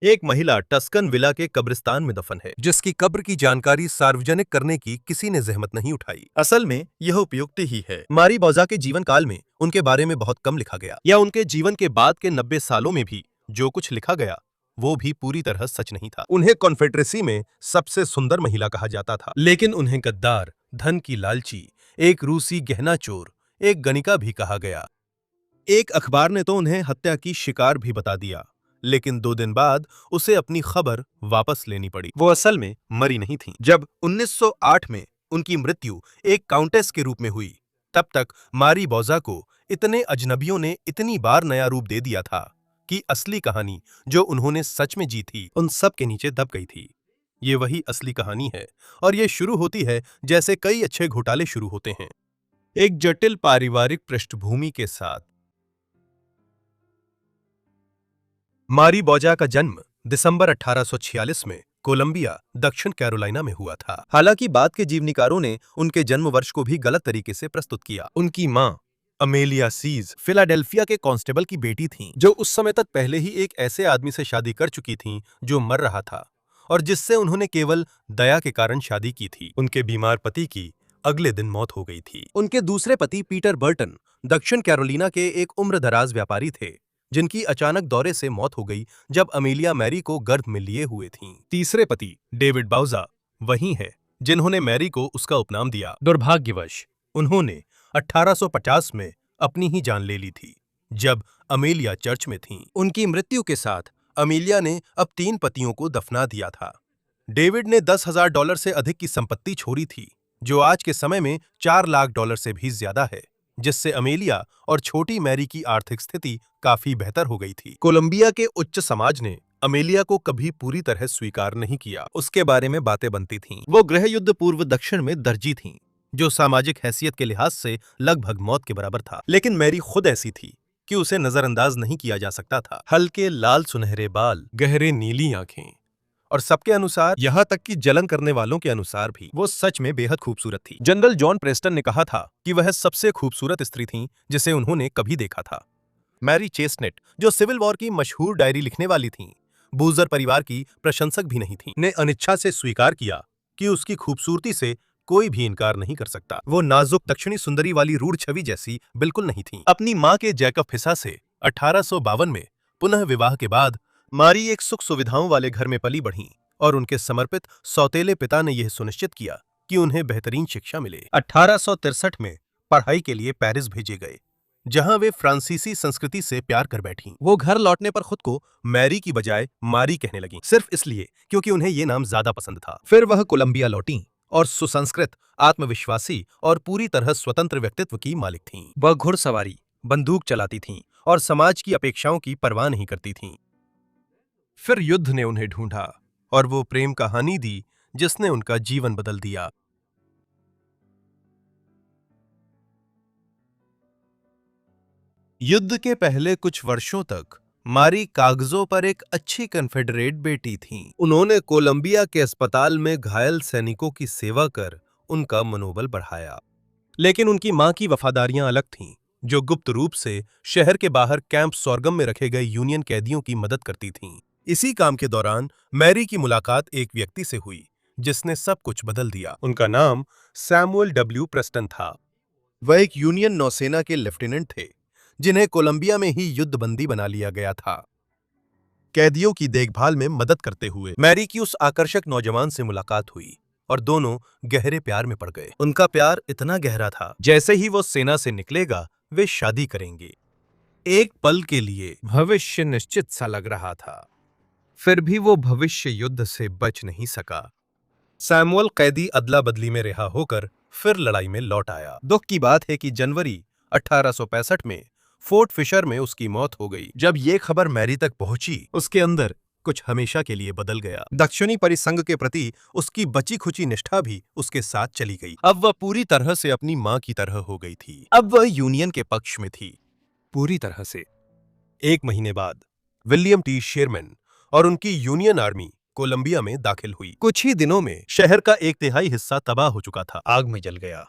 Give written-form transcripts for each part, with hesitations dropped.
एक महिला Tuscan villa के कब्रिस्तान में दफन है, जिसकी कब्र की जानकारी सार्वजनिक करने की किसी ने जहमत नहीं उठाई। असल में यह उपयुक्त ही है। मारी बौजा के जीवन काल में उनके बारे में बहुत कम लिखा गया, या उनके जीवन के बाद के 90 सालों में भी जो कुछ लिखा गया वो भी पूरी तरह सच नहीं था। उन्हें कॉन्फेडरेसी में सबसे सुंदर महिला कहा जाता था, लेकिन उन्हें गद्दार, धन की लालची, एक रूसी गहना चोर, एक गणिका भी कहा गया। एक अखबार ने तो उन्हें हत्या की शिकार भी बता दिया, लेकिन 2 दिन बाद उसे अपनी खबर वापस लेनी पड़ी। वो असल में मरी नहीं थी। जब 1908 में उनकी मृत्यु एक काउंटेस के रूप में हुई, तब तक मारी बौजा को इतने अजनबियों ने इतनी बार नया रूप दे दिया था कि असली कहानी जो उन्होंने सच में जी थी, उन सब के नीचे दब गई थी। ये वही असली कहानी है, और ये शुरू होती है जैसे कई अच्छे घोटाले शुरू होते हैं, एक जटिल पारिवारिक पृष्ठभूमि के साथ। मारी बौजा का जन्म दिसंबर 1846 में कोलंबिया, दक्षिण कैरोलिना में हुआ था। हालांकि बाद के जीवनीकारों ने उनके जन्म वर्ष को भी गलत तरीके से प्रस्तुत किया। उनकी मां अमेलिया सीज फिलाडेल्फिया के कांस्टेबल की बेटी थीं, जो उस समय तक पहले ही एक ऐसे आदमी से शादी कर चुकी थीं जो मर रहा था और जिससे उन्होंने केवल दया के कारण शादी की थी। उनके बीमार पति की अगले दिन मौत हो गई थी। उनके दूसरे पति पीटर बर्टन दक्षिण कैरोलिना के एक उम्रदराज व्यापारी थे, जिनकी अचानक दौरे से मौत हो गई जब अमेलिया मैरी को गर्भ में लिए हुए थीं। तीसरे पति डेविड बाउजा वही हैं जिन्होंने मैरी को उसका उपनाम दिया। दुर्भाग्यवश उन्होंने 1850 में अपनी ही जान ले ली थी, जब अमेलिया चर्च में थीं। उनकी मृत्यु के साथ अमेलिया ने अब 3 पतियों को दफना दिया था। डेविड ने $10,000 से अधिक की संपत्ति छोड़ी थी, जो आज के समय में $4 लाख से भी ज्यादा है, जिससे अमेलिया और छोटी मैरी की आर्थिक स्थिति काफी बेहतर हो गई थी। कोलंबिया के उच्च समाज ने अमेलिया को कभी पूरी तरह स्वीकार नहीं किया। उसके बारे में बातें बनती थीं। वो गृह युद्ध पूर्व दक्षिण में दर्जी थीं, जो सामाजिक हैसियत के लिहाज से लगभग मौत के बराबर था। लेकिन मैरी खुद ऐसी थी कि उसे नजरअंदाज नहीं किया जा सकता था। हल्के लाल सुनहरे बाल, गहरे नीली आंखें, और सबके अनुसार, यहां तक कि जलन करने वालों के अनुसार भी, वो सच में बेहद खूबसूरत थी। जनरल जॉन प्रेस्टन ने कहा था कि वह सबसे खूबसूरत स्त्री थीं जिसे उन्होंने कभी देखा था। मैरी चेस्टनट, जो सिविल वॉर की मशहूर डायरी लिखने वाली थीं, बूजर परिवार की प्रशंसक भी नहीं थीं, ने अनिच्छा से स्वीकार किया कि उसकी खूबसूरती से कोई भी इनकार नहीं कर सकता। वो नाजुक दक्षिणी सुंदरी वाली रूढ़ छवि जैसी बिल्कुल नहीं थीं। अपनी मां के जैकब फिसा से 1852 में पुनः विवाह के बाद मारी एक सुख सुविधाओं वाले घर में पली बढ़ीं, और उनके समर्पित सौतेले पिता ने यह सुनिश्चित किया कि उन्हें बेहतरीन शिक्षा मिले। 1863 में पढ़ाई के लिए पेरिस भेजे गए, जहां वे फ्रांसीसी संस्कृति से प्यार कर बैठीं। वो घर लौटने पर खुद को मैरी की बजाय मारी कहने लगीं, सिर्फ इसलिए क्योंकि उन्हें ये नाम ज्यादा पसंद था। फिर वह कोलंबिया लौटीं और सुसंस्कृत, आत्मविश्वासी और पूरी तरह स्वतंत्र व्यक्तित्व की मालिक थीं। वह घुड़सवारी, बंदूक चलाती थीं और समाज की अपेक्षाओं की परवाह नहीं करती थीं। फिर युद्ध ने उन्हें ढूंढा और वो प्रेम कहानी दी जिसने उनका जीवन बदल दिया। युद्ध के पहले कुछ वर्षों तक मारी कागजों पर एक अच्छी कन्फेडरेट बेटी थीं। उन्होंने कोलंबिया के अस्पताल में घायल सैनिकों की सेवा कर उनका मनोबल बढ़ाया। लेकिन उनकी मां की वफादारियां अलग थीं, जो गुप्त रूप से शहर के बाहर कैंप सॉर्गम में रखे गए यूनियन कैदियों की मदद करती थीं। इसी काम के दौरान मैरी की मुलाकात एक व्यक्ति से हुई जिसने सब कुछ बदल दिया। उनका नाम सैमुअल डब्ल्यू प्रेस्टन था। वह एक यूनियन नौसेना के लेफ्टिनेंट थे, जिन्हें कोलंबिया में ही युद्धबंदी बना लिया गया था। कैदियों की देखभाल में मदद करते हुए मैरी की उस आकर्षक नौजवान से मुलाकात हुई और दोनों गहरे प्यार में पड़ गए। उनका प्यार इतना गहरा था, जैसे ही वो सेना से निकलेगा वे शादी करेंगे। एक पल के लिए भविष्य निश्चित सा लग रहा था, फिर भी वो भविष्य युद्ध से बच नहीं सका। सैमुअल कैदी अदला बदली में रिहा होकर फिर लड़ाई में लौट आया। दुख की बात है कि जनवरी 1865 में फोर्ट फिशर में उसकी मौत हो गई। जब ये खबर मैरी तक पहुंची, उसके अंदर कुछ हमेशा के लिए बदल गया। दक्षिणी परिसंघ के प्रति उसकी बची खुची निष्ठा भी उसके साथ चली गई। अब वह पूरी तरह से अपनी मां की तरह हो गई थी। अब वह यूनियन के पक्ष में थी, पूरी तरह से। 1 महीने बाद विलियम टी शेरमैन और उनकी यूनियन आर्मी कोलंबिया में दाखिल हुई। कुछ ही दिनों में शहर का 1/3 हिस्सा तबाह हो चुका था, आग में जल गया,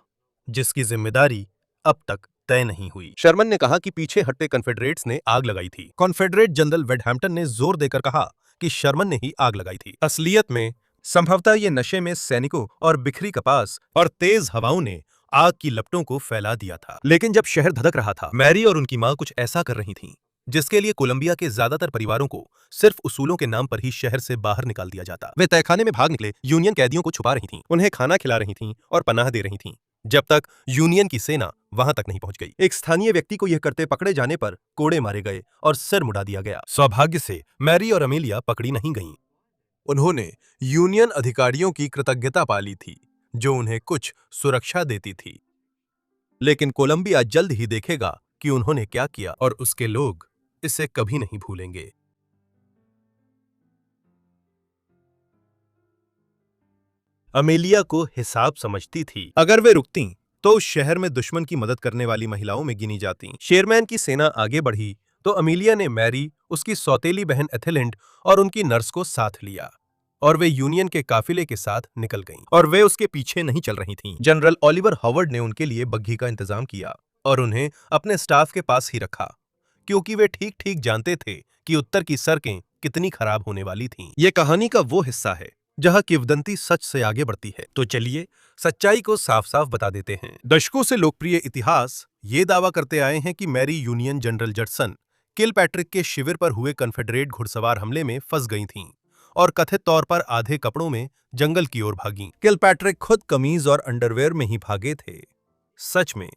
जिसकी जिम्मेदारी अब तक तय नहीं हुई। शर्मन ने कहा कि पीछे हटते कॉन्फेडरेट्स ने आग लगाई थी। कॉन्फेडरेट जनरल वेडहैम्पटन ने जोर देकर कहा कि शर्मन ने ही आग लगाई थी। असलियत में संभवतः ये नशे में सैनिकों और बिखरी कपास और तेज हवाओं ने आग की लपटों को फैला दिया था। लेकिन जब शहर धधक रहा था, मैरी और उनकी मां कुछ ऐसा कर रही थीं जिसके लिए कोलंबिया के ज्यादातर परिवारों को सिर्फ उसूलों के नाम पर ही शहर से बाहर निकाल दिया जाता। वे तहखाने में भाग निकले यूनियन कैदियों को छुपा रही थीं, उन्हें खाना खिला रही थीं और पनाह दे रही थीं, जब तक यूनियन की सेना वहां तक नहीं पहुंच गई। एक स्थानीय व्यक्ति को यह करते पकड़े जाने पर कोड़े मारे गए और सिर मुड़ा दिया गया। सौभाग्य से मैरी और अमेलिया पकड़ी नहीं गईं। उन्होंने यूनियन अधिकारियों की कृतज्ञता पाली थी, जो उन्हें कुछ सुरक्षा देती थी। लेकिन कोलंबिया जल्द ही देखेगा कि उन्होंने क्या किया और उसके लोग इसे कभी नहीं भूलेंगे। अमेलिया को हिसाब समझती थी। अगर वे रुकतीं, तो उस शहर में दुश्मन की मदद करने वाली महिलाओं में गिनी जातीं। शेरमैन की सेना आगे बढ़ी तो अमेलिया ने मैरी, उसकी सौतेली बहन एथेलिंड और उनकी नर्स को साथ लिया और वे यूनियन के काफिले के साथ निकल गईं। और वे उसके पीछे नहीं चल रही थीं। जनरल ओलिवर हॉवर्ड ने उनके लिए बग्घी का इंतजाम किया और उन्हें अपने स्टाफ के पास ही रखा, क्योंकि वे ठीक ठीक जानते थे कि उत्तर की सड़कें कितनी खराब होने वाली थीं। ये कहानी का वो हिस्सा है जहां किंवदंती सच से आगे बढ़ती है। तो चलिए सच्चाई को साफ साफ बता देते हैं। दशकों से लोकप्रिय इतिहास ये दावा करते आए हैं कि मैरी यूनियन जनरल जडसन किलपैट्रिक के शिविर पर हुए कन्फेडरेट घुड़सवार हमले में फंस गई थीं और कथित तौर पर आधे कपड़ों में जंगल की ओर भागीं। किलपैट्रिक खुद कमीज और अंडरवेयर में ही भागे थे। सच में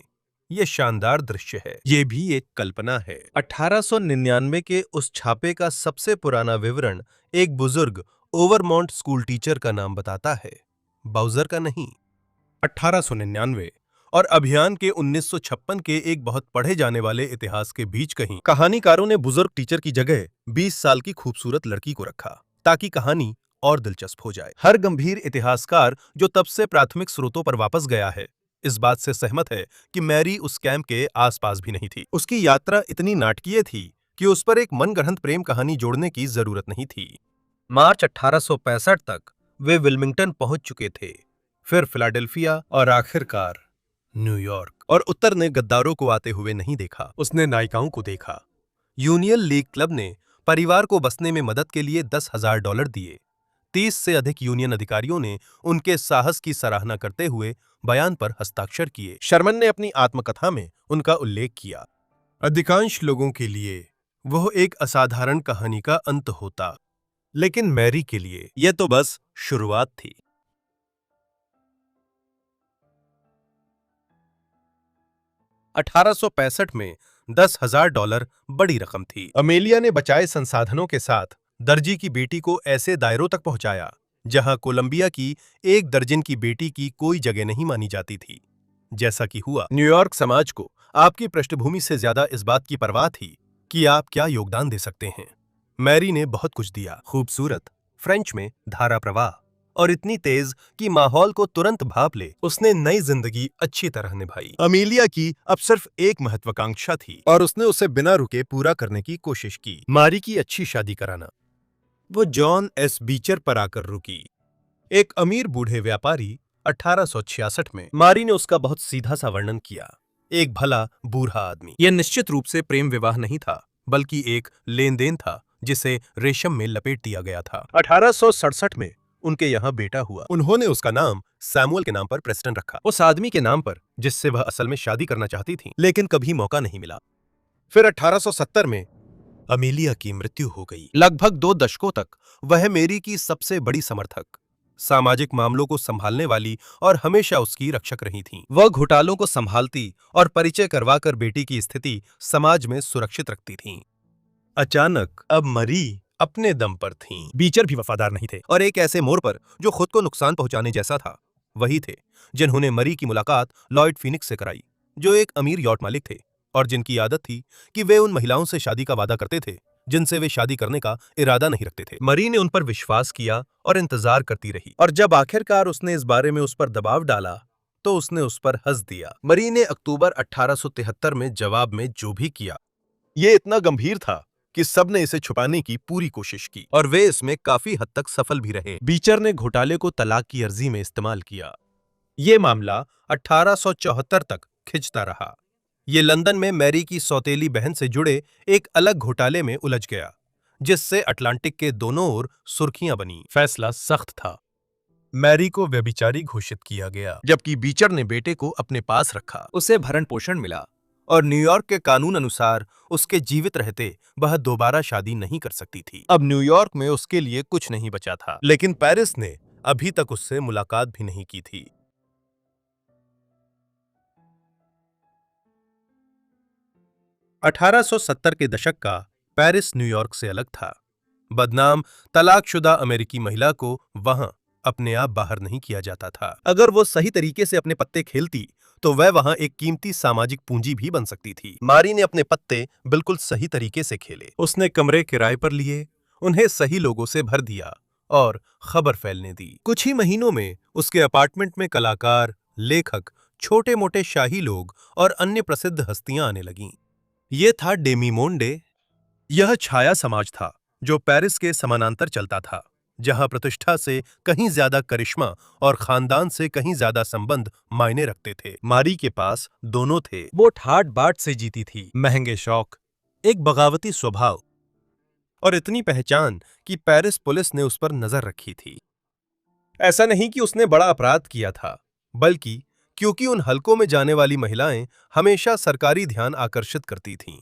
ये शानदार दृश्य है। ये भी एक कल्पना है। 1899 के उस छापे का सबसे पुराना विवरण एक बुजुर्ग ओवरमॉन्ट स्कूल टीचर का नाम बताता है, बाउजर का नहीं। 1899 और अभियान के 1956 के एक बहुत पढ़े जाने वाले इतिहास के बीच कहीं कहानीकारों ने बुजुर्ग टीचर की जगह 20 साल की खूबसूरत लड़की को रखा, ताकि कहानी और दिलचस्प हो जाए। हर गंभीर इतिहासकार जो तब से प्राथमिक स्रोतों पर वापस गया है, इस बात से सहमत है कि मैरी उस कैंप के आसपास भी नहीं थी। उसकी यात्रा इतनी नाटकीय थी कि उस पर एक मनगढ़ंत प्रेम कहानी जोड़ने की जरूरत नहीं थी। मार्च 1865 तक वे विल्मिंगटन पहुंच चुके थे, फिर फिलाडेल्फिया और आखिरकार न्यूयॉर्क। और उत्तर ने गद्दारों को आते हुए नहीं देखा, उसने नायिकाओं को देखा। यूनियन लीग क्लब ने परिवार को बसने में मदद के लिए $10,000 दिए। 30 से अधिक यूनियन अधिकारियों ने उनके साहस की सराहना करते हुए बयान पर हस्ताक्षर किए। शर्मन ने अपनी आत्मकथा में उनका उल्लेख किया। अधिकांश लोगों के लिए वह एक असाधारण कहानी का अंत होता, लेकिन मैरी के लिए यह तो बस शुरुआत थी। 1865 में $10,000 बड़ी रकम थी। अमेलिया ने बचाए संसाधनों के साथ दर्जी की बेटी को ऐसे दायरों तक पहुंचाया जहां कोलंबिया की 1 दर्जन की बेटी की कोई जगह नहीं मानी जाती थी। जैसा कि हुआ, न्यूयॉर्क समाज को आपकी पृष्ठभूमि से ज्यादा इस बात की परवाह थी कि आप क्या योगदान दे सकते हैं। मैरी ने बहुत कुछ दिया। खूबसूरत, फ्रेंच में धारा प्रवाह और इतनी तेज कि माहौल को तुरंत भाप ले। उसने नई जिंदगी अच्छी तरह निभाई। अमेलिया की अब सिर्फ एक महत्वाकांक्षा थी और उसने उसे बिना रुके पूरा करने की कोशिश की। मैरी की अच्छी शादी कराना। वो जॉन एस बीचर पर आकर रुकी, एक अमीर बूढ़े व्यापारी। 1866 में मैरी ने उसका बहुत सीधा सा वर्णन किया, एक भला बूढ़ा आदमी। यह निश्चित रूप से प्रेम विवाह नहीं था, बल्कि एक लेन देन था जिसे रेशम में लपेट दिया गया था। 1867 में उनके यहाँ बेटा हुआ। उन्होंने उसका नाम सैमुअल के नाम पर प्रेस्टन रखा, उस आदमी के नाम पर जिससे वह असल में शादी करना चाहती थी, लेकिन कभी मौका नहीं मिला। फिर 1870 में अमेलिया की मृत्यु हो गई। लगभग 2 दशकों तक वह मैरी की सबसे बड़ी समर्थक, सामाजिक मामलों को संभालने वाली और हमेशा उसकी रक्षक रही थीं। वह घोटालों को संभालती और परिचय करवाकर बेटी की स्थिति समाज में सुरक्षित रखती थीं। अचानक अब मैरी अपने दम पर थीं। बीचर भी वफादार नहीं थे और एक ऐसे मोड़ पर जो खुद को नुकसान पहुंचाने जैसा था। वही थे जिन्होंने मैरी की मुलाकात लॉयड फीनिक्स से कराई, जो एक अमीर यॉट मालिक थे और जिनकी आदत थी कि वे उन महिलाओं से शादी का वादा करते थे जिनसे वे शादी करने का इरादा नहीं रखते थे। मैरी ने उन पर विश्वास किया और इंतजार करती रही, और जब आखिरकार उसने इस बारे में उस पर दबाव डाला तो उसने उस पर हंस दिया। मैरी ने अक्टूबर 1873 में जवाब में जो भी किया, ये इतना गंभीर था कि सबने इसे छुपाने की पूरी कोशिश की और वे इसमें काफी हद तक सफल भी रहे। बीचर ने घोटाले को तलाक की अर्जी में इस्तेमाल किया। ये मामला 1874 तक खिंचता रहा। ये लंदन में मैरी की सौतेली बहन से जुड़े एक अलग घोटाले में उलझ गया, जिससे अटलांटिक के दोनों ओर सुर्खियां बनी। फैसला सख्त था। मैरी को व्यभिचारी घोषित किया गया, जबकि बीचर ने बेटे को अपने पास रखा। उसे भरण पोषण मिला और न्यूयॉर्क के कानून अनुसार उसके जीवित रहते वह दोबारा शादी नहीं कर सकती थी। अब न्यूयॉर्क में उसके लिए कुछ नहीं बचा था, लेकिन पेरिस ने अभी तक उससे मुलाकात भी नहीं की थी। 1870 के दशक का पेरिस न्यूयॉर्क से अलग था। बदनाम तलाकशुदा अमेरिकी महिला को वहां अपने आप बाहर नहीं किया जाता था। अगर वो सही तरीके से अपने पत्ते खेलती तो वह वहां एक कीमती सामाजिक पूंजी भी बन सकती थी। मारी ने अपने पत्ते बिल्कुल सही तरीके से खेले। उसने कमरे किराए पर लिए, उन्हें सही लोगों से भर दिया और खबर फैलने दी। कुछ ही महीनों में उसके अपार्टमेंट में कलाकार, लेखक, छोटे मोटे शाही लोग और अन्य प्रसिद्ध हस्तियां आने लगीं। ये था डेमीमोंडे। यह छाया समाज था जो पेरिस के समानांतर चलता था, जहां प्रतिष्ठा से कहीं ज्यादा करिश्मा और खानदान से कहीं ज्यादा संबंध मायने रखते थे। मारी के पास दोनों थे। वो ठाट बाट से जीती थी, महंगे शौक, एक बगावती स्वभाव और इतनी पहचान कि पेरिस पुलिस ने उस पर नजर रखी थी। ऐसा नहीं कि उसने बड़ा अपराध किया था, बल्कि क्योंकि उन हलकों में जाने वाली महिलाएं हमेशा सरकारी ध्यान आकर्षित करती थीं।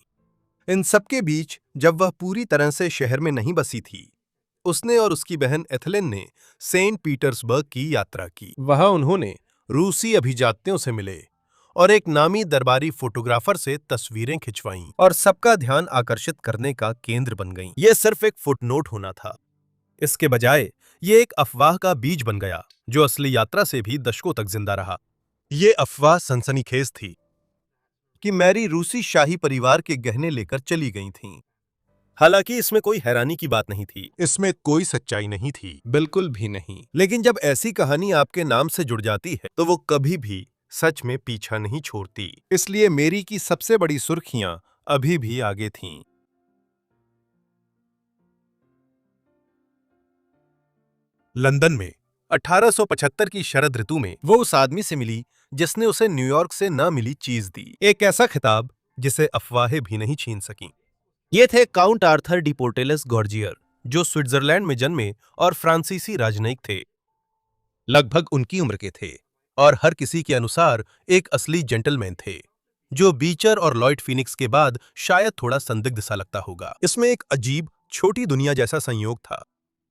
इन सबके बीच जब वह पूरी तरह से शहर में नहीं बसी थी, उसने और उसकी बहन एथेलिन ने सेंट पीटर्सबर्ग की यात्रा की। वहां उन्होंने रूसी अभिजात्यों से मिले और एक नामी दरबारी फोटोग्राफर से तस्वीरें खिंचवाईं और सबका ध्यान आकर्षित करने का केंद्र बन गईं। यह सिर्फ एक फुटनोट होना था। इसके बजाय ये एक अफवाह का बीज बन गया जो असली यात्रा से भी दशकों तक जिंदा रहा। ये अफवाह सनसनीखेज थी कि मैरी रूसी शाही परिवार के गहने लेकर चली गई थीं। हालांकि इसमें कोई हैरानी की बात नहीं थी, इसमें कोई सच्चाई नहीं थी, बिल्कुल भी नहीं। लेकिन जब ऐसी कहानी आपके नाम से जुड़ जाती है तो वो कभी भी सच में पीछा नहीं छोड़ती। इसलिए मैरी की सबसे बड़ी सुर्खियां अभी भी आगे थीं। लंदन में 1875 की शरद ऋतु में वो उस आदमी से मिली जिसने उसे न्यूयॉर्क से न मिली चीज दी, एक ऐसा खिताब जिसे अफवाहें भी नहीं छीन सकीं। ये थे काउंट आर्थर डी पोर्टेलस गॉर्जियर, जो स्विट्जरलैंड में जन्मे और फ्रांसीसी राजनयिक थे। लगभग उनकी उम्र के थे और हर किसी के अनुसार एक असली जेंटलमैन थे, जो बीचर और लॉयड फिनिक्स के बाद शायद थोड़ा संदिग्ध सा लगता होगा। इसमें एक अजीब छोटी दुनिया जैसा संयोग था।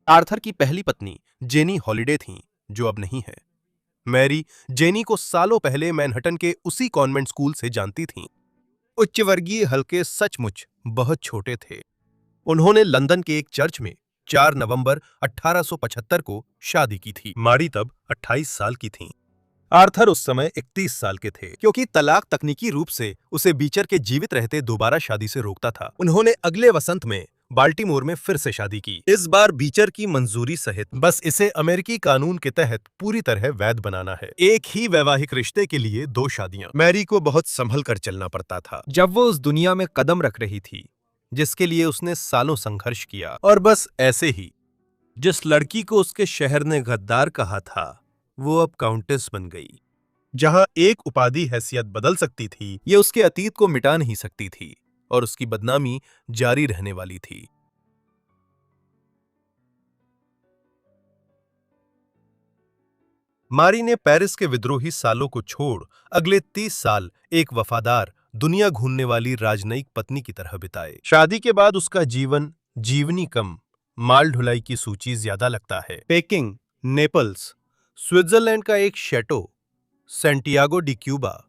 आर्थर की पहली पत्नी जेनी हॉलिडे थीं, जो अब नहीं है। मैरी जेनी को सालों पहले मैनहट्टन के उसी कॉन्वेंट स्कूल से जानती थीं। उच्च वर्गीय हल्के सचमुच बहुत छोटे थे। उन्होंने लंदन के एक चर्च में 4 नवंबर 1875 को शादी की थी। मारी तब 28 साल की थीं। आर्थर उस समय 31 साल के थे। क्योंकि तलाक तकनीकी रूप से उसे बीचर के जीवित रहते दोबारा शादी से रोकता था, उन्होंने अगले वसंत में बाल्टीमोर में फिर से शादी की, इस बार बीचर की मंजूरी सहित। बस इसे अमेरिकी कानून के तहत पूरी तरह वैध बनाना है। एक ही वैवाहिक रिश्ते के लिए 2 शादियां। मैरी को बहुत संभल कर चलना पड़ता था जब वो उस दुनिया में कदम रख रही थी जिसके लिए उसने सालों संघर्ष किया। और बस ऐसे ही जिस लड़की को उसके शहर ने गद्दार कहा था, वो अब काउंटेस बन गई। जहां एक उपाधि हैसियत बदल सकती थी, ये उसके अतीत को मिटा नहीं सकती थी और उसकी बदनामी जारी रहने वाली थी। मारी ने पेरिस के विद्रोही सालों को छोड़ अगले 30 साल एक वफादार, दुनिया घूमने वाली राजनयिक पत्नी की तरह बिताए। शादी के बाद उसका जीवन जीवनी कम, माल ढुलाई की सूची ज्यादा लगता है। पेकिंग, नेपल्स, स्विट्जरलैंड का एक शैटो, सैंटियागो डी क्यूबा,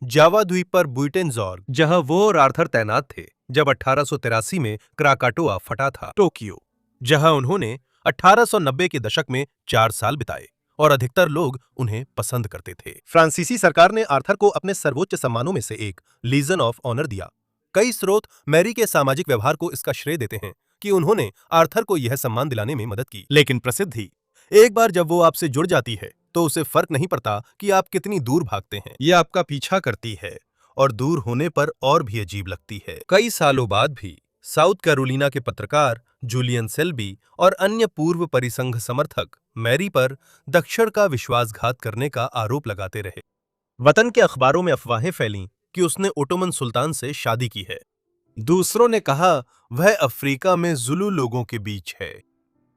जावा द्वीप पर बुइटेनजॉर्ग, जहां वो और आर्थर तैनात थे जब 1883 में क्राकाटोआ फटा था। टोक्यो, जहां उन्होंने 1890 के दशक में 4 साल बिताए और अधिकतर लोग उन्हें पसंद करते थे। फ्रांसीसी सरकार ने आर्थर को अपने सर्वोच्च सम्मानों में से एक लीजन ऑफ ऑनर दिया। कई स्रोत मैरी के सामाजिक व्यवहार को इसका श्रेय देते हैं कि उन्होंने आर्थर को यह सम्मान दिलाने में मदद की। लेकिन प्रसिद्धि, एक बार जब वो आपसे जुड़ जाती है तो उसे फर्क नहीं पड़ता कि आप कितनी दूर भागते हैं। ये आपका पीछा करती है और दूर होने पर और भी अजीब लगती है। कई सालों बाद भी साउथ कैरोलिना के पत्रकार जूलियन सेल्बी और अन्य पूर्व परिसंघ समर्थक मैरी पर दक्षिण का विश्वासघात करने का आरोप लगाते रहे। वतन के अखबारों में अफवाहें फैलीं कि उसने ओटोमन सुल्तान से शादी की है। दूसरों ने कहा वह अफ्रीका में जुलू लोगों के बीच है।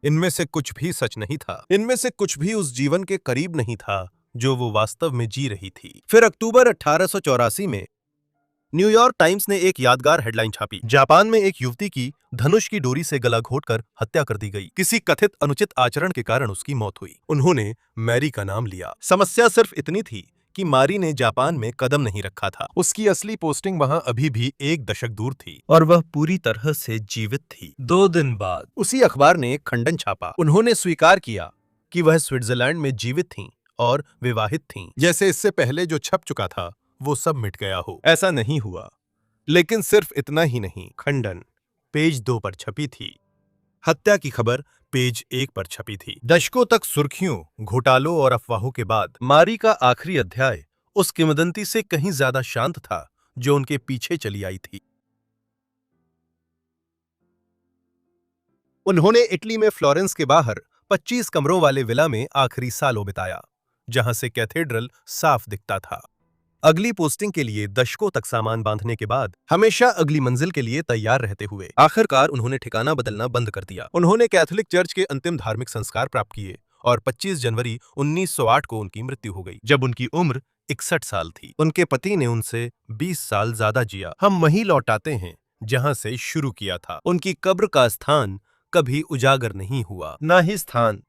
इनमें से कुछ भी सच नहीं था। इनमें से कुछ भी उस जीवन के करीब नहीं था जो वो वास्तव में जी रही थी। फिर अक्टूबर 1884 में न्यूयॉर्क टाइम्स ने एक यादगार हेडलाइन छापी। जापान में एक युवती की धनुष की डोरी से गला घोंटकर हत्या कर दी गई। किसी कथित अनुचित आचरण के कारण उसकी मौत हुई। उन्होंने मैरी का नाम लिया। समस्या सिर्फ इतनी थी कि मारी ने जापान में कदम नहीं रखा था। उसकी असली पोस्टिंग वहां अभी भी एक दशक दूर थी और वह पूरी तरह से जीवित थी। 2 दिन बाद उसी अखबार ने एक खंडन छापा। उन्होंने स्वीकार किया कि वह स्विट्जरलैंड में जीवित थीं और विवाहित थीं। जैसे इससे पहले जो छप चुका था वो सब मिट गया हो। ऐसा नहीं हुआ। लेकिन सिर्फ इतना ही नहीं, खंडन पेज 2 पर छपी थी। हत्या की खबर पेज 1 पर छपी थी। दशकों तक सुर्खियों, घोटालों और अफवाहों के बाद मारी का आखिरी अध्याय उस किंवदंती से कहीं ज्यादा शांत था जो उनके पीछे चली आई थी। उन्होंने इटली में फ्लोरेंस के बाहर 25 कमरों वाले विला में आखिरी सालों बिताया, जहां से कैथेड्रल साफ दिखता था। अगली पोस्टिंग के लिए दशकों तक सामान बांधने के बाद हमेशा अगली मंजिल के लिए तैयार रहते हुए आखिरकार उन्होंने ठिकाना बदलना बंद कर दिया। उन्होंने कैथोलिक चर्च के अंतिम धार्मिक संस्कार प्राप्त किए और 25 जनवरी 1908 को उनकी मृत्यु हो गई, जब उनकी उम्र 61 साल थी। उनके पति ने उनसे 20 साल ज्यादा जिया। हम वहीं लौट आते हैं जहां से शुरू किया था। उनकी कब्र का स्थान कभी उजागर नहीं हुआ, ना ही स्थान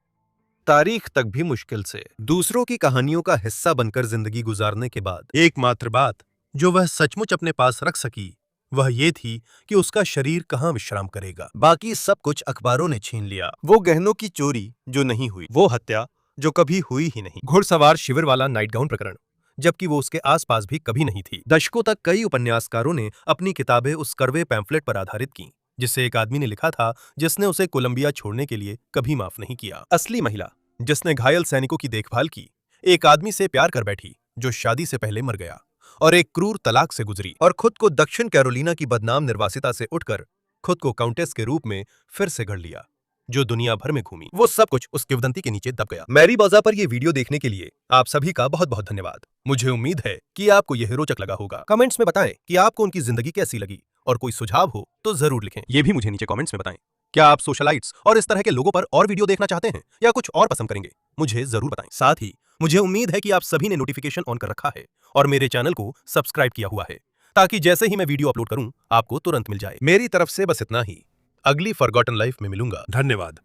तारीख तक भी मुश्किल से। दूसरों की कहानियों का हिस्सा बनकर जिंदगी गुजारने के बाद एकमात्र बात जो वह सचमुच अपने पास रख सकी वह ये थी कि उसका शरीर कहाँ विश्राम करेगा। बाकी सब कुछ अखबारों ने छीन लिया। वो गहनों की चोरी जो नहीं हुई, वो हत्या जो कभी हुई ही नहीं, घुड़सवार शिविर वाला नाइट गाउन प्रकरण जबकि वो उसके आसपास भी कभी नहीं थी। दशकों तक कई उपन्यासकारों ने अपनी किताबें उस कड़वे पैम्फलेट पर आधारित की जिसे एक आदमी ने लिखा था जिसने उसे कोलंबिया छोड़ने के लिए कभी माफ नहीं किया। असली महिला जिसने घायल सैनिकों की देखभाल की, एक आदमी से प्यार कर बैठी जो शादी से पहले मर गया और एक क्रूर तलाक से गुजरी और खुद को दक्षिण कैरोलिना की बदनाम निर्वासिता से उठकर खुद को काउंटेस के रूप में फिर से गढ़ लिया, जो दुनिया भर में घूमी। वो सब कुछ उस किंवदंती के नीचे दब गया। मैरी बॉजा पर ये वीडियो देखने के लिए आप सभी का बहुत बहुत धन्यवाद। मुझे उम्मीद है कि आपको यह रोचक लगा होगा। कमेंट्स में बताएं कि आपको उनकी जिंदगी कैसी लगी और कोई सुझाव हो तो जरूर लिखें। ये भी मुझे नीचे कमेंट्स में बताएं। क्या आप सोशलाइट्स और इस तरह के लोगों पर और वीडियो देखना चाहते हैं या कुछ और पसंद करेंगे? मुझे जरूर बताएं। साथ ही मुझे उम्मीद है कि आप सभी ने नोटिफिकेशन ऑन कर रखा है और मेरे चैनल को सब्सक्राइब किया हुआ है ताकि जैसे ही मैं वीडियो अपलोड करूं आपको तुरंत मिल जाए। मेरी तरफ से बस इतना ही। अगली फॉरगॉटन लाइफ में मिलूंगा। धन्यवाद।